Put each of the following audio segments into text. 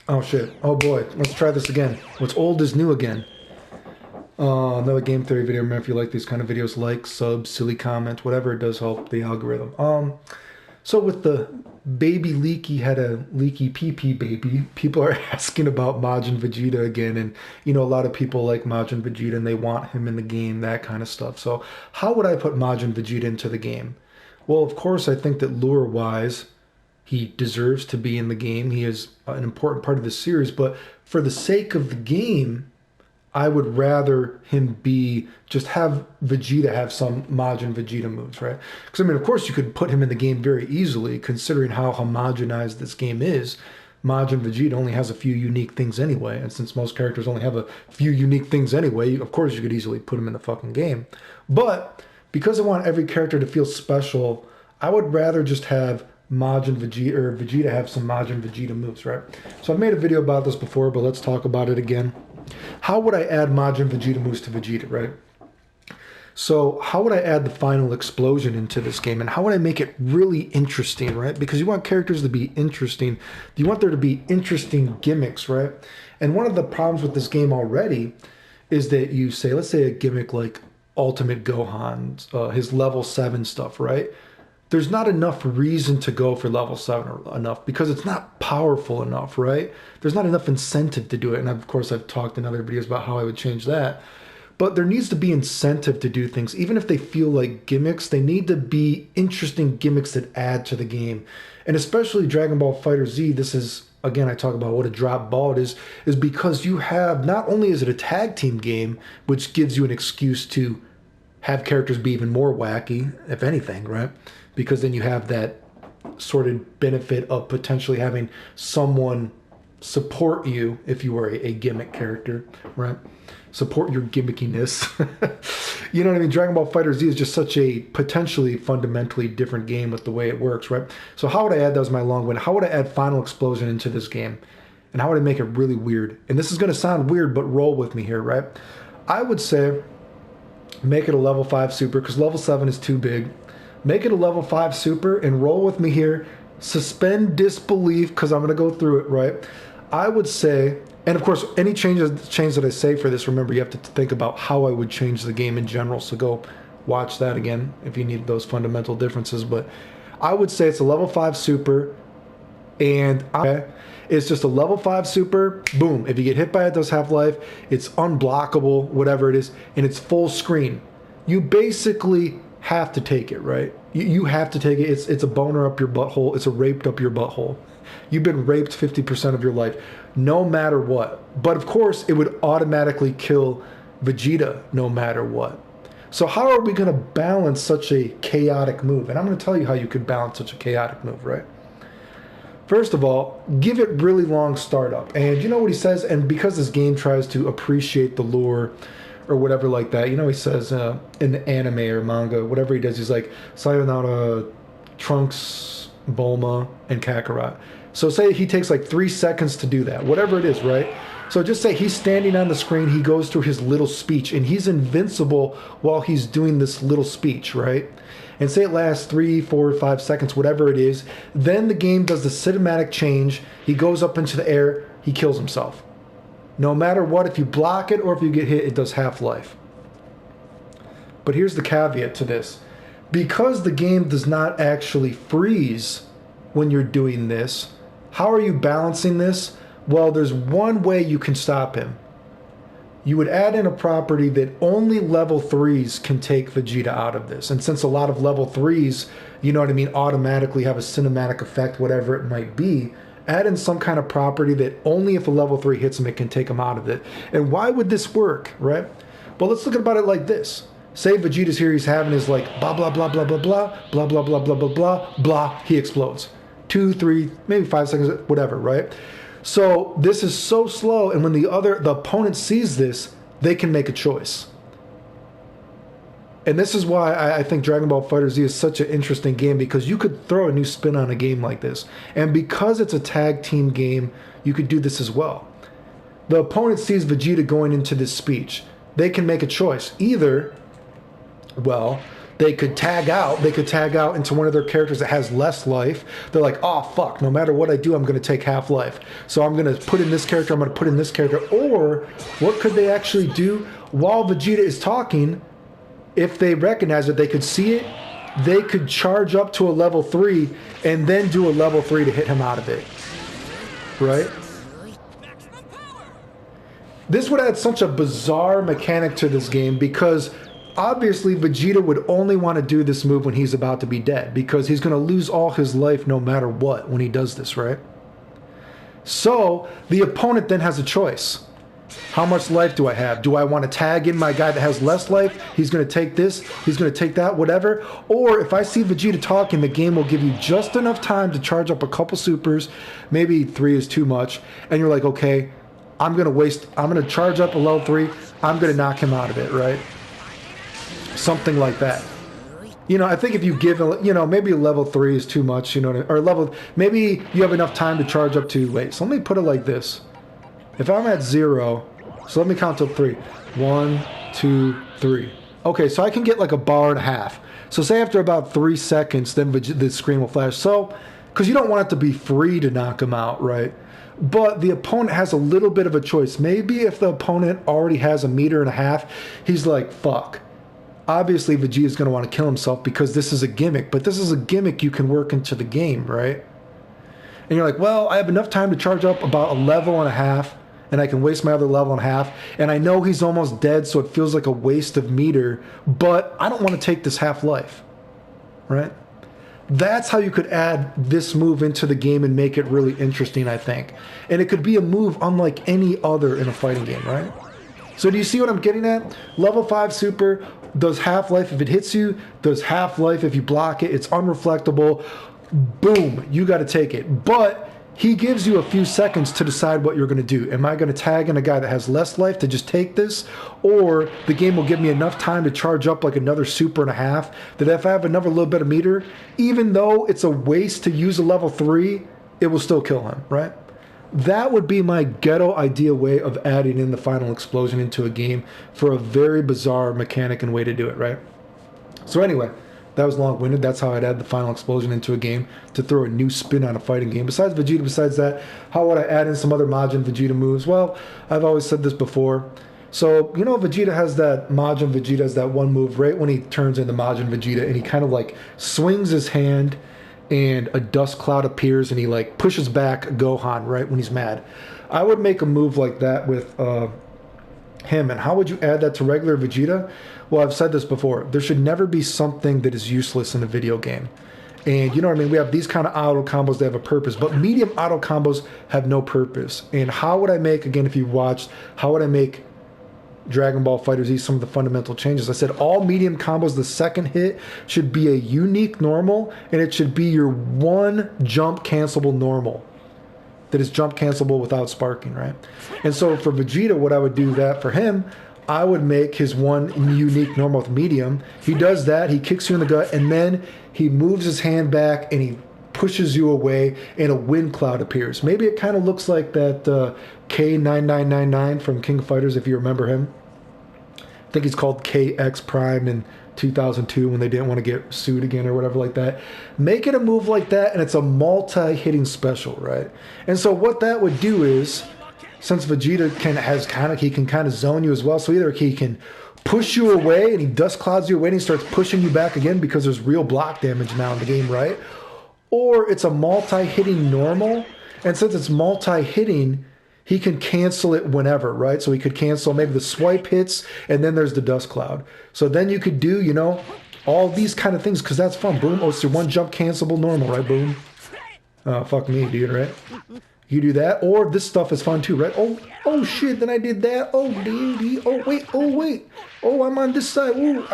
Oh shit. Oh boy. Let's try this again. What's old is new again. Another game theory video. Remember, if you like these kind of videos, like, sub, silly comment, whatever, it does help the algorithm. So with the baby leaky had a leaky pee baby, people are asking about Majin Vegeta again, and you know a lot of people like Majin Vegeta and they want him in the game, that kind of stuff. So how would I put Majin Vegeta into the game? Well, of course, I think that lure wise, he deserves to be in the game. He is an important part of the series, but for the sake of the game, I would rather him be just have Vegeta have some Majin Vegeta moves, right? Because I mean, of course, you could put him in the game very easily, considering how homogenized this game is. Majin Vegeta only has a few unique things anyway, and since most characters only have a few unique things anyway, of course you could easily put him in the fucking game. But because I want every character to feel special, I would rather just have Majin Vegeta or Vegeta have some Majin Vegeta moves, right? So I've made a video about this before, but let's talk about it again. How would I add Majin Vegeta moves to Vegeta, right? So how would I add the final explosion into this game? And how would I make it really interesting, right? Because you want characters to be interesting. You want there to be interesting gimmicks, right? And one of the problems with this game already is that you say, let's say a gimmick like Ultimate Gohan, his level 7 stuff, right? There's not enough reason to go for level 7 or enough because it's not powerful enough, right? There's not enough incentive to do it. And of course, I've talked in other videos about how I would change that. But there needs to be incentive to do things. Even if they feel like gimmicks, they need to be interesting gimmicks that add to the game. And especially Dragon Ball Fighter Z, this is, again, I talk about what a drop ball it is because you have, not only is it a tag team game, which gives you an excuse to have characters be even more wacky, if anything, right? Because then you have that sort of benefit of potentially having someone support you if you were a gimmick character, right? Support your gimmickiness. You know what I mean? Dragon Ball Fighter Z is just such a potentially fundamentally different game with the way it works, right? So how would I add, that was my long one, how would I add Final Explosion into this game? And how would I make it really weird? And this is going to sound weird, but roll with me here, right? I would say make it a level 5 super because level 7 is too big. Make it a level 5 super and roll with me here. Suspend disbelief because I'm going to go through it, right? I would say, and of course, any change that I say for this, remember, you have to think about how I would change the game in general. So go watch that again if you need those fundamental differences. But I would say it's a level 5 super and it's just a level 5 super. Boom. If you get hit by it, it does half-life. It's unblockable, whatever it is, and it's full screen. You basically have to take it, right? You have to take it. It's a boner up your butthole. It's a raped up your butthole. You've been raped 50% of your life, no matter what. But of course, it would automatically kill Vegeta no matter what. So how are we going to balance such a chaotic move? And I'm going to tell you how you could balance such a chaotic move, right? First of all, give it really long startup. And you know what he says? And because this game tries to appreciate the lore or whatever like that. You know, he says in the anime or manga, whatever he does, he's like, Sayonara, Trunks, Bulma, and Kakarot. So say he takes like 3 seconds to do that, whatever it is, right? So just say he's standing on the screen, he goes through his little speech, and he's invincible while he's doing this little speech, right? And say it lasts 3, 4, 5 seconds, whatever it is. Then the game does the cinematic change. He goes up into the air, he kills himself. No matter what, if you block it or if you get hit, it does half-life. But here's the caveat to this. Because the game does not actually freeze when you're doing this, how are you balancing this? Well, there's one way you can stop him. You would add in a property that only level 3s can take Vegeta out of this. And since a lot of level 3s, you know what I mean, automatically have a cinematic effect, whatever it might be, add in some kind of property that only if a level 3 hits him, it can take him out of it. And why would this work, right? Well, let's look about it like this. Say Vegeta's here, he's having his like blah, blah, blah, blah, blah, blah, blah, blah, blah, blah, blah, blah, blah, he explodes. 2, 3, maybe 5 seconds, whatever, right? So this is so slow, and when the opponent sees this, they can make a choice. And this is why I think Dragon Ball Fighter Z is such an interesting game, because you could throw a new spin on a game like this. And because it's a tag team game, you could do this as well. The opponent sees Vegeta going into this speech. They can make a choice. Either, well, they could tag out. They could tag out into one of their characters that has less life. They're like, oh, fuck, no matter what I do, I'm going to take half life. So I'm going to put in this character, I'm going to put in this character. Or what could they actually do while Vegeta is talking? If they recognize it, they could see it. They could charge up to a level 3 and then do a level 3 to hit him out of it. Right? This would add such a bizarre mechanic to this game because obviously Vegeta would only want to do this move when he's about to be dead because he's going to lose all his life no matter what when he does this, right? So the opponent then has a choice. How much life do I have? Do I want to tag in my guy that has less life? He's going to take this. He's going to take that, whatever. Or if I see Vegeta talking, the game will give you just enough time to charge up a couple supers. Maybe 3 is too much. And you're like, okay, I'm going to charge up a level 3. I'm going to knock him out of it, right? Something like that. You know, I think if you give, you know, maybe a level 3 is too much, you know, or maybe you have enough time to charge up to, wait, so let me put it like this. If I'm at 0, so let me count till 3. 1, 2, 3. Okay, so I can get like a bar and a half. So say after about 3 seconds, then the screen will flash. So, because you don't want it to be free to knock him out, right? But the opponent has a little bit of a choice. Maybe if the opponent already has a meter and a half, he's like, fuck. Obviously, Vegeta's going to want to kill himself because this is a gimmick. But this is a gimmick you can work into the game, right? And you're like, well, I have enough time to charge up about a level and a half. And I can waste my other level and a half. And I know he's almost dead, so it feels like a waste of meter. But I don't want to take this half-life, right? That's how you could add this move into the game and make it really interesting, I think. And it could be a move unlike any other in a fighting game, right? So do you see what I'm getting at? Level 5 super does half-life if it hits you, does half-life if you block it. It's unreflectable. Boom, you got to take it. But he gives you a few seconds to decide what you're going to do. Am I going to tag in a guy that has less life to just take this? Or the game will give me enough time to charge up like another super and a half that if I have another little bit of meter, even though it's a waste to use a level 3, it will still kill him, right? That would be my ghetto idea way of adding in the final explosion into a game for a very bizarre mechanic and way to do it, right? So anyway, that was long-winded. That's how I'd add the final explosion into a game to throw a new spin on a fighting game. Besides Vegeta, besides that, how would I add in some other Majin Vegeta moves? Well, I've always said this before. So, you know, Vegeta has that, Majin Vegeta has that one move right when he turns into Majin Vegeta and he kind of like swings his hand and a dust cloud appears and he like pushes back Gohan right when he's mad. I would make a move like that with him. And how would you add that to regular Vegeta? Well, I've said this before. There should never be something that is useless in a video game. And you know what I mean? We have these kind of auto combos that have a purpose, but medium auto combos have no purpose. And how would I make, again, if you've watched, how would I make Dragon Ball FighterZ some of the fundamental changes? I said all medium combos, the second hit should be a unique normal, and it should be your one jump cancelable normal that is jump cancelable without sparking, right? And so for Vegeta, what I would do that for him, I would make his one unique normal with medium. He does that, he kicks you in the gut, and then he moves his hand back and he pushes you away and a wind cloud appears. Maybe it kind of looks like that K9999 from King of Fighters, if you remember him. I think he's called KX Prime in 2002 when they didn't want to get sued again or whatever like that. Make it a move like that and it's a multi-hitting special, right? And so what that would do is, since Vegeta can kind of zone you as well, so either he can push you away and he dust clouds you away and he starts pushing you back again because there's real block damage now in the game, right? Or it's a multi-hitting normal, and since it's multi-hitting, he can cancel it whenever, right? So he could cancel maybe the swipe hits, and then there's the dust cloud. So then you could do, you know, all these kind of things, because that's fun. Boom, oh, it's your one jump cancelable normal, right? Boom. Fuck me, dude, right? You do that, or this stuff is fun too, right? Oh shit, then I did that. Oh, wait. Oh, I'm on this side. Ooh.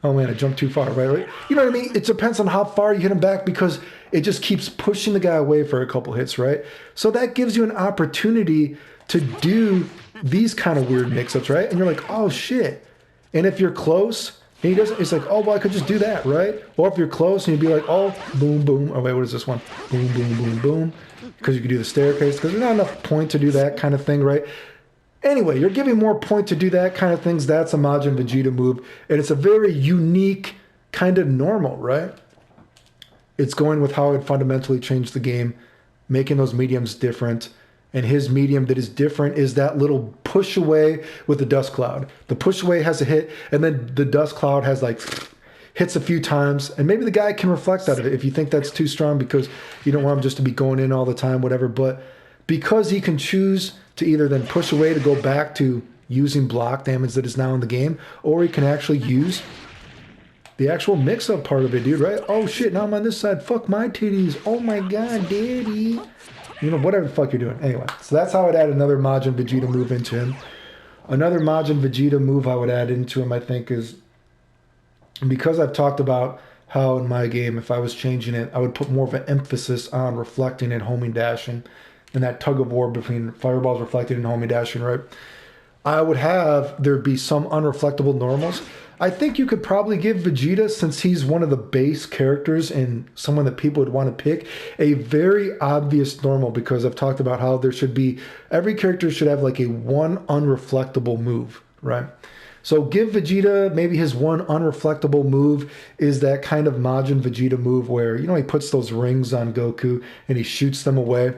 Oh man, I jumped too far, right? You know what I mean? It depends on how far you hit him back because it just keeps pushing the guy away for a couple hits, right? So that gives you an opportunity to do these kind of weird mix-ups, right? And you're like, oh shit. And if you're close, and he doesn't, it's like, oh, well, I could just do that, right? Or if you're close and you'd be like, oh, boom, boom. Oh, wait, what is this one? Boom, boom, boom, boom. Because you could do the staircase, because there's not enough point to do that kind of thing, right? Anyway, you're giving more point to do that kind of things. That's a Majin Vegeta move. And it's a very unique kind of normal, right? It's going with how it fundamentally changed the game, making those mediums different. And his medium that is different is that little push away with the dust cloud. The push away has a hit, and then the dust cloud has like hits a few times. And maybe the guy can reflect out of it if you think that's too strong because you don't want him just to be going in all the time, whatever. But because he can choose to either then push away to go back to using block damage that is now in the game, or he can actually use the actual mix-up part of it, dude, right? Oh, shit, now I'm on this side. Fuck my titties. Oh, my God, daddy. You know, whatever the fuck you're doing. Anyway, so that's how I'd add another Majin Vegeta move into him. Another Majin Vegeta move I would add into him, I think, is because I've talked about how in my game, if I was changing it, I would put more of an emphasis on reflecting and homing dashing and that tug of war between fireballs reflecting and homing dashing, right? I would have there be some unreflectable normals. I think you could probably give Vegeta, since he's one of the base characters and someone that people would want to pick, a very obvious normal, because I've talked about how there should be, every character should have like a one unreflectable move, right? So give Vegeta maybe his one unreflectable move is that kind of Majin Vegeta move where, you know, he puts those rings on Goku and he shoots them away.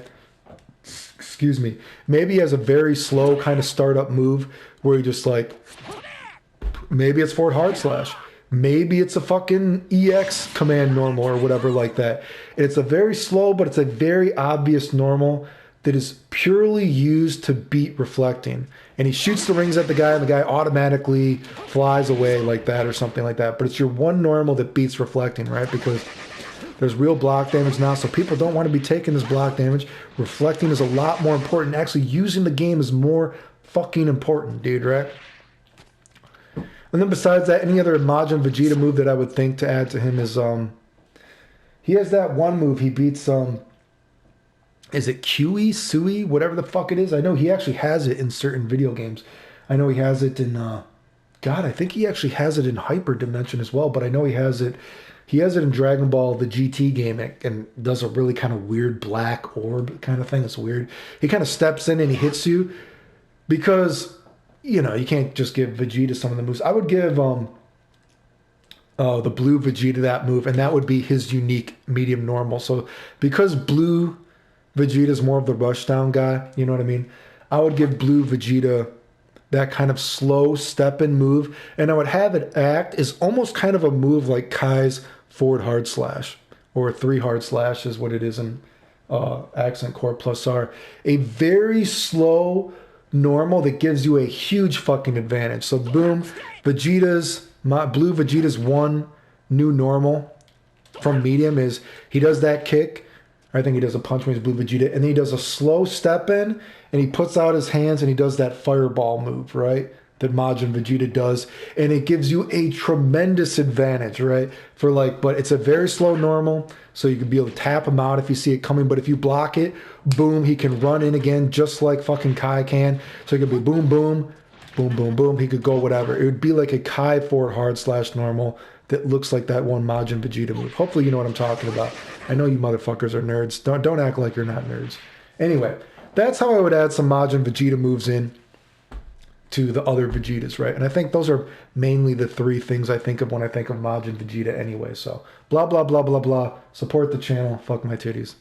Excuse me. Maybe he has a very slow kind of startup move where he just like, maybe it's forward hard slash. Maybe it's a fucking EX command normal or whatever like that. It's a very slow, but it's a very obvious normal that is purely used to beat reflecting. And he shoots the rings at the guy and the guy automatically flies away like that or something like that. But it's your one normal that beats reflecting, right? Because there's real block damage now, so people don't want to be taking this block damage. Reflecting is a lot more important. Actually, using the game is more fucking important, dude, right? And then besides that, any other Majin Vegeta move that I would think to add to him is, he has that one move, he beats, is it Qe, Sui, whatever the fuck it is? I know he actually has it in certain video games. I know he has it in, God, I think he actually has it in Hyper Dimension as well, but I know he has it in Dragon Ball, the GT game, and does a really kind of weird black orb kind of thing. It's weird. He kind of steps in and he hits you because, you know, you can't just give Vegeta some of the moves. I would give the blue Vegeta that move, and that would be his unique medium normal. So because blue Vegeta is more of the rushdown guy, you know what I mean? I would give blue Vegeta that kind of slow step-in move, and I would have it act as almost kind of a move like Kai's forward hard slash, or 3 hard slash is what it is in Accent Core plus R. A very slow normal that gives you a huge fucking advantage. So boom, blue Vegeta's one new normal from medium is he does that kick. I think he does a punch when he's blue Vegeta, and then he does a slow step in and he puts out his hands and he does that fireball move, right? That Majin Vegeta does, and it gives you a tremendous advantage, right? For like, but it's a very slow normal, so you can be able to tap him out if you see it coming, but if you block it, boom, he can run in again just like fucking Kai can. So it could be boom, boom, boom, boom, boom. He could go whatever. It would be like a Kai forward hard slash normal that looks like that one Majin Vegeta move. Hopefully you know what I'm talking about. I know you motherfuckers are nerds. Don't act like you're not nerds. Anyway, that's how I would add some Majin Vegeta moves in to the other Vegetas, right? And I think those are mainly the 3 things I think of when I think of Majin Vegeta anyway. So blah, blah, blah, blah, blah. Support the channel. Fuck my titties.